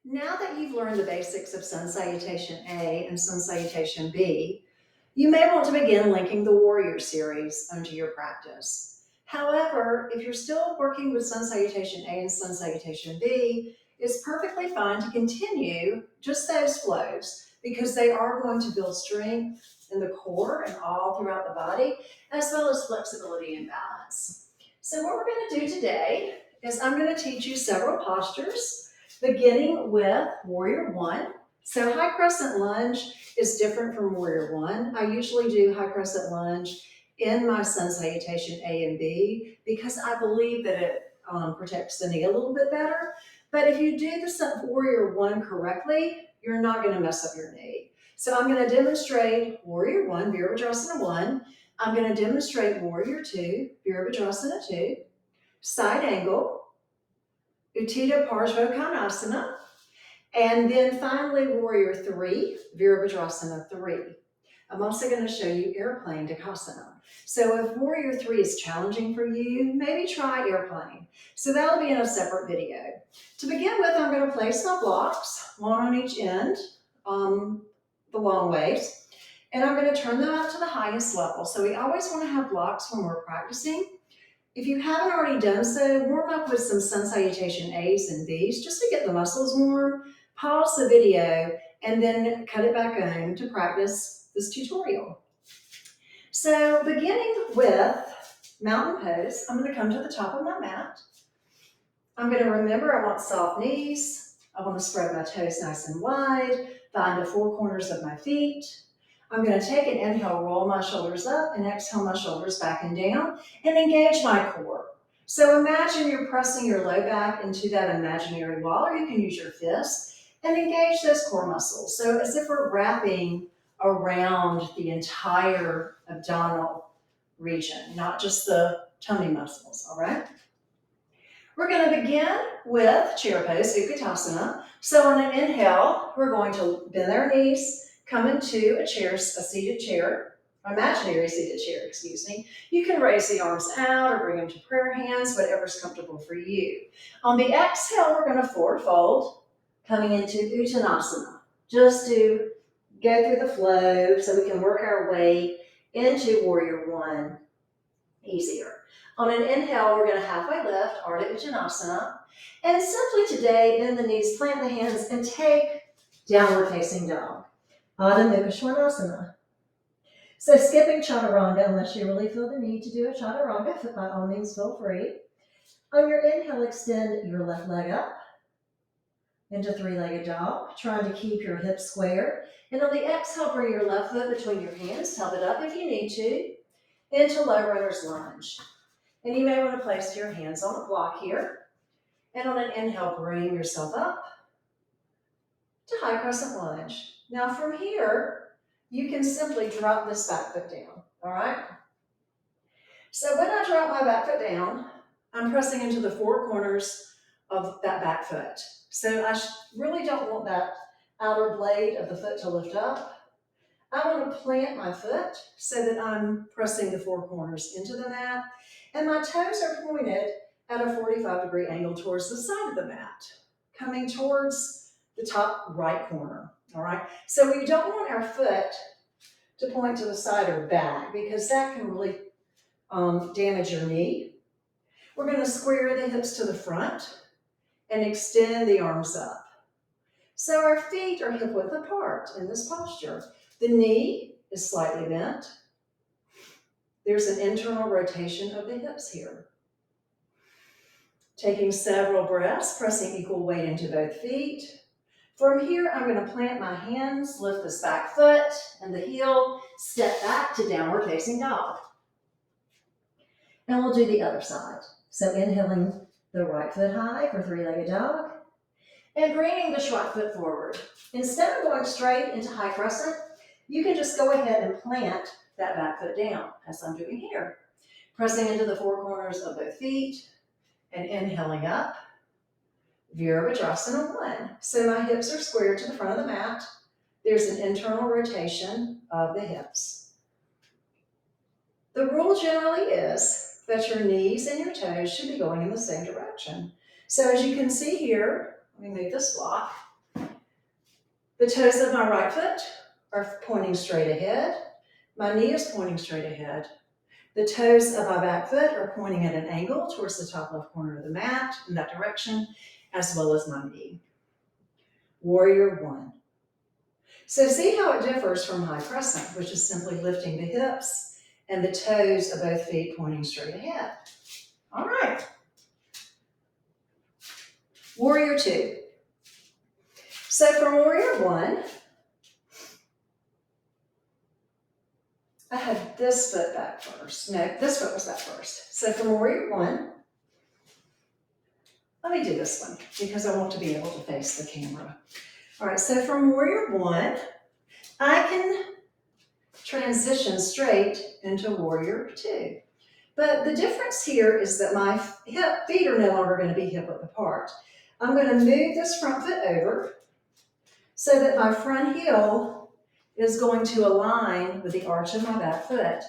Now that you've learned the basics of Sun Salutation A and Sun Salutation B, you may want to begin linking the Warrior series onto your practice. However, if you're still working with Sun Salutation A and Sun Salutation B, it's perfectly fine to continue just those flows because they are going to build strength in the core and all throughout the body, as well as flexibility and balance. So what we're going to do today is I'm going to teach you several postures, beginning with Warrior One. So high crescent lunge is different from Warrior One. I usually do high crescent lunge in my Sun Salutation A and B because I believe that it protects the knee a little bit better. But if you do the Warrior One correctly, you're not going to mess up your knee. So I'm going to demonstrate Warrior One, Virabhadrasana One. I'm going to demonstrate Warrior Two, Virabhadrasana Two, side angle, Utthita Parshvottanasana, and then finally Warrior Three, Virabhadrasana 3. I'm also going to show you Airplane Takasana. So if Warrior 3 is challenging for you, maybe try Airplane. So that'll be in a separate video. To begin with, I'm going to place my blocks, one on each end, the long ways, and I'm going to turn them up to the highest level. So we always want to have blocks when we're practicing. If you haven't already done so, warm up with some Sun Salutation A's and B's just to get the muscles warm. Pause the video and then cut it back on to practice this tutorial. So beginning with mountain pose, I'm going to come to the top of my mat. I'm going to remember I want soft knees. I want to spread my toes nice and wide, find the four corners of my feet. I'm going to take an inhale, roll my shoulders up, and exhale my shoulders back and down, and engage my core. So imagine you're pressing your low back into that imaginary wall, or you can use your fists, and engage those core muscles. So as if we're wrapping around the entire abdominal region, not just the tummy muscles, all right? We're going to begin with chair pose, Utkatasana. So on an inhale, we're going to bend our knees, come into a seated chair, imaginary seated chair, excuse me. You can raise the arms out or bring them to prayer hands, whatever's comfortable for you. On the exhale, we're going to forward fold, coming into Uttanasana, just to go through the flow so we can work our way into Warrior One easier. On an inhale, we're going to halfway lift, Ardha Uttanasana. And simply today, bend the knees, plant the hands, and take downward facing dog, Adho Mukha Svanasana. So skipping Chaturanga, unless you really feel the need to do a Chaturanga, by all means feel free. On your inhale, extend your left leg up into three-legged dog, trying to keep your hips square. And on the exhale, bring your left foot between your hands, tub it up if you need to, into low runner's lunge. And you may want to place your hands on a block here. And on an inhale, bring yourself up to high crescent lunge. Now from here, you can simply drop this back foot down, all right? So when I drop my back foot down, I'm pressing into the four corners of that back foot. So I really don't want that outer blade of the foot to lift up. I want to plant my foot so that I'm pressing the four corners into the mat, and my toes are pointed at a 45-degree angle towards the side of the mat, coming towards the top right corner, all right? So we don't want our foot to point to the side or back because that can really damage your knee. We're going to square the hips to the front and extend the arms up. So our feet are hip width apart in this posture. The knee is slightly bent. There's an internal rotation of the hips here. Taking several breaths, pressing equal weight into both feet. From here, I'm going to plant my hands, lift this back foot and the heel, step back to downward facing dog. And we'll do the other side. So inhaling the right foot high for three-legged dog and bringing the right foot forward. Instead of going straight into high crescent, you can just go ahead and plant that back foot down, as I'm doing here. Pressing into the four corners of both feet and inhaling up, Virabhadrasana 1. So my hips are squared to the front of the mat. There's an internal rotation of the hips. The rule generally is that your knees and your toes should be going in the same direction. So as you can see here, let me move this block. The toes of my right foot are pointing straight ahead. My knee is pointing straight ahead. The toes of my back foot are pointing at an angle towards the top left corner of the mat in that direction, as well as my knee. Warrior one. So see how it differs from high crescent, which is simply lifting the hips and the toes of both feet pointing straight ahead. All right. Warrior two. So from warrior one, I had this foot back first. No, this foot was back first. So from warrior one, let me do this one because I want to be able to face the camera. All right, so from warrior one, I can transition straight into warrior two. But the difference here is that my feet are no longer going to be hip width apart. I'm going to move this front foot over so that my front heel is going to align with the arch of my back foot.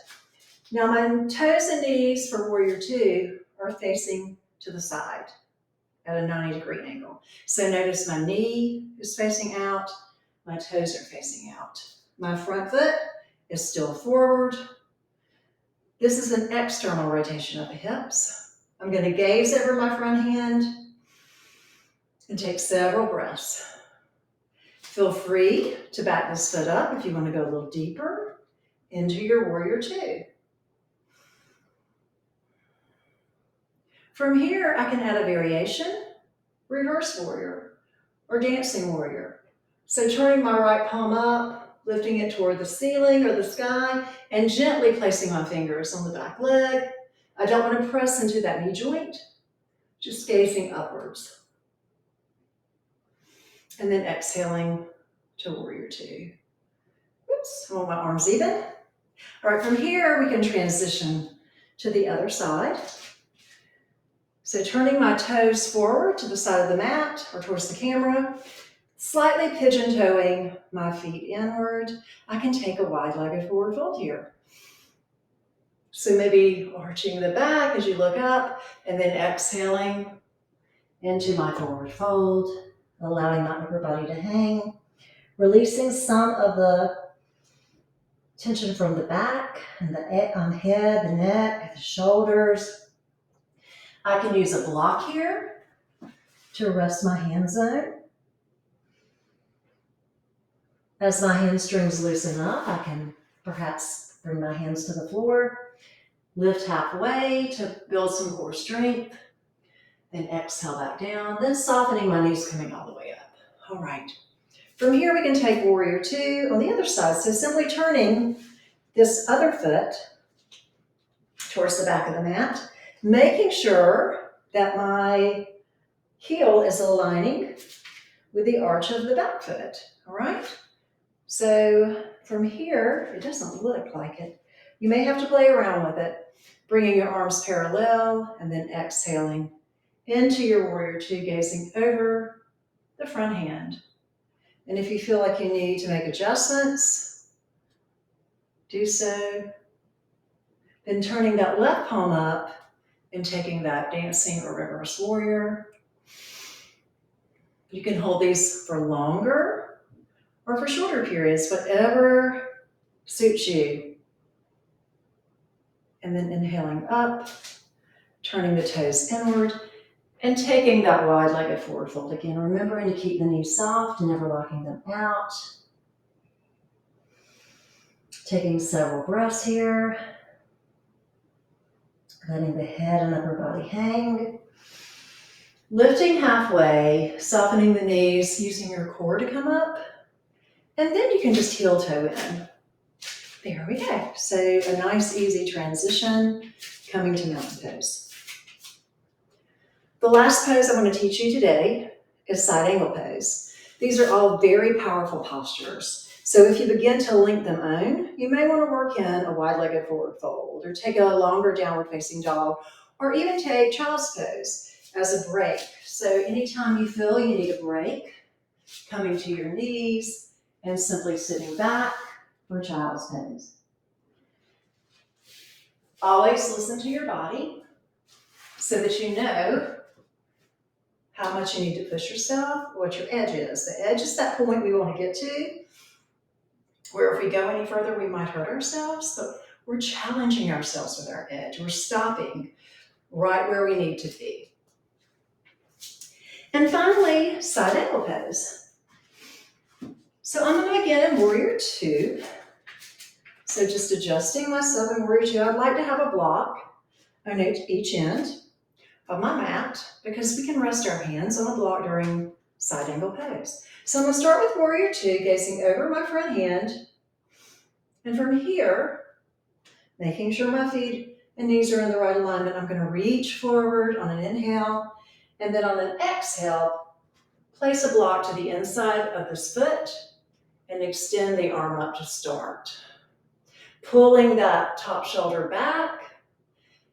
Now my toes and knees for warrior two are facing to the side at a 90-degree angle. So notice my knee is facing out, my toes are facing out. My front foot is still forward. This is an external rotation of the hips. I'm going to gaze over my front hand and take several breaths. Feel free to back this foot up if you want to go a little deeper into your warrior two. From here, I can add a variation, reverse warrior, or dancing warrior. So turning my right palm up, lifting it toward the ceiling or the sky, and gently placing my fingers on the back leg. I don't want to press into that knee joint, just gazing upwards. And then exhaling to warrior two. Oops, I want my arms even. All right, from here, we can transition to the other side. So turning my toes forward to the side of the mat or towards the camera, slightly pigeon-toeing my feet inward, I can take a wide-legged forward fold here. So maybe arching the back as you look up and then exhaling into my forward fold, allowing my upper body to hang, releasing some of the tension from the back and the head, the neck, the shoulders. I can use a block here to rest my hands on. As my hamstrings loosen up, I can perhaps bring my hands to the floor, lift halfway to build some core strength, then exhale back down, then softening my knees coming all the way up. All right. From here, we can take warrior two on the other side. So simply turning this other foot towards the back of the mat, making sure that my heel is aligning with the arch of the back foot. All right. So from here, it doesn't look like it. You may have to play around with it, bringing your arms parallel and then exhaling into your warrior two, gazing over the front hand. And if you feel like you need to make adjustments, do so. Then turning that left palm up and taking that dancing or reverse warrior. You can hold these for longer or for shorter periods, whatever suits you. And then inhaling up, turning the toes inward, and taking that wide-legged forward fold again, remembering to keep the knees soft and never locking them out. Taking several breaths here, letting the head and upper body hang. Lifting halfway, softening the knees, using your core to come up, and then you can just heel toe in. There we go. So a nice, easy transition coming to mountain pose. The last pose I want to teach you today is side angle pose. These are all very powerful postures. So if you begin to link them on, you may want to work in a wide-legged forward fold or take a longer downward facing dog or even take child's pose as a break. So anytime you feel you need a break, coming to your knees and simply sitting back for child's pose. Always listen to your body so that you know how much you need to push yourself, what your edge is. The edge is that point we want to get to, where if we go any further, we might hurt ourselves, but we're challenging ourselves with our edge. We're stopping right where we need to be. And finally, side angle pose. So I'm going to begin in Warrior Two. So just adjusting myself in Warrior Two. I'd like to have a block on each end of my mat because we can rest our hands on a block during side angle pose. So I'm going to start with Warrior Two, gazing over my front hand. And from here, making sure my feet and knees are in the right alignment, I'm going to reach forward on an inhale, and then on an exhale, place a block to the inside of this foot and extend the arm up to start. Pulling that top shoulder back,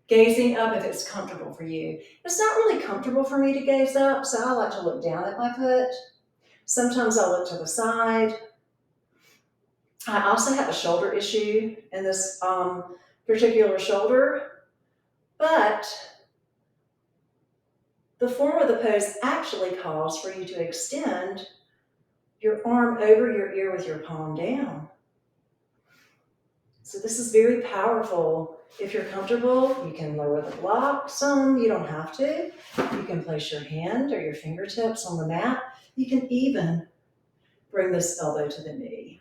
gazing up if it's comfortable for you. It's not really comfortable for me to gaze up, so I like to look down at my foot. Sometimes I'll look to the side. I also have a shoulder issue in this particular shoulder, but the form of the pose actually calls for you to extend your arm over your ear with your palm down. So this is very powerful. If you're comfortable, you can lower the block some. You don't have to. You can place your hand or your fingertips on the mat. You can even bring this elbow to the knee.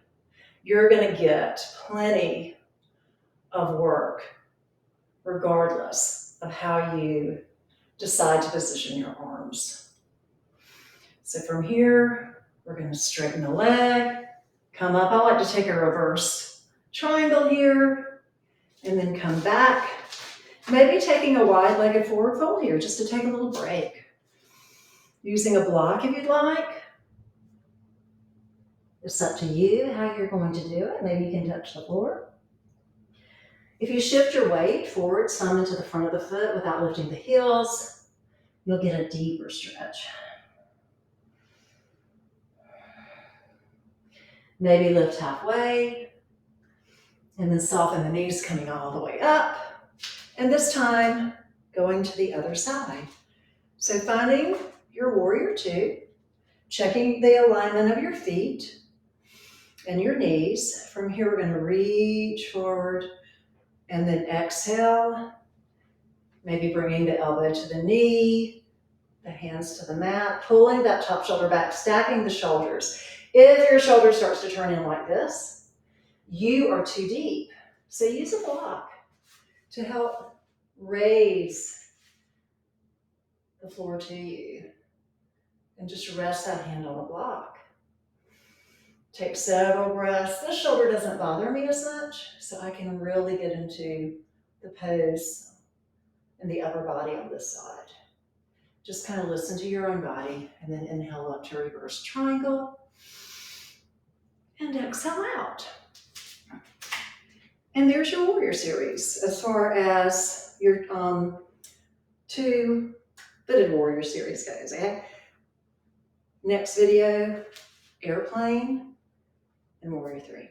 You're going to get plenty of work regardless of how you decide to position your arms. So from here, we're going to straighten the leg, come up. I like to take a reverse triangle here, and then come back. Maybe taking a wide-legged forward fold here just to take a little break. Using a block if you'd like. It's up to you how you're going to do it. Maybe you can touch the floor. If you shift your weight forward some into the front of the foot without lifting the heels, you'll get a deeper stretch. Maybe lift halfway, and then soften the knees coming all the way up. And this time, going to the other side. So finding your Warrior Two, checking the alignment of your feet and your knees. From here, we're going to reach forward and then exhale. Maybe bringing the elbow to the knee, the hands to the mat, pulling that top shoulder back, stacking the shoulders. If your shoulder starts to turn in like this, you are too deep. So use a block to help raise the floor to you. And just rest that hand on the block. Take several breaths. This shoulder doesn't bother me as much, so I can really get into the pose in the upper body on this side. Just kind of listen to your own body, and then inhale up to reverse triangle, and exhale out. And there's your Warrior Series as far as your two footed Warrior Series goes. Okay? Next video, Airplane and Warrior 3.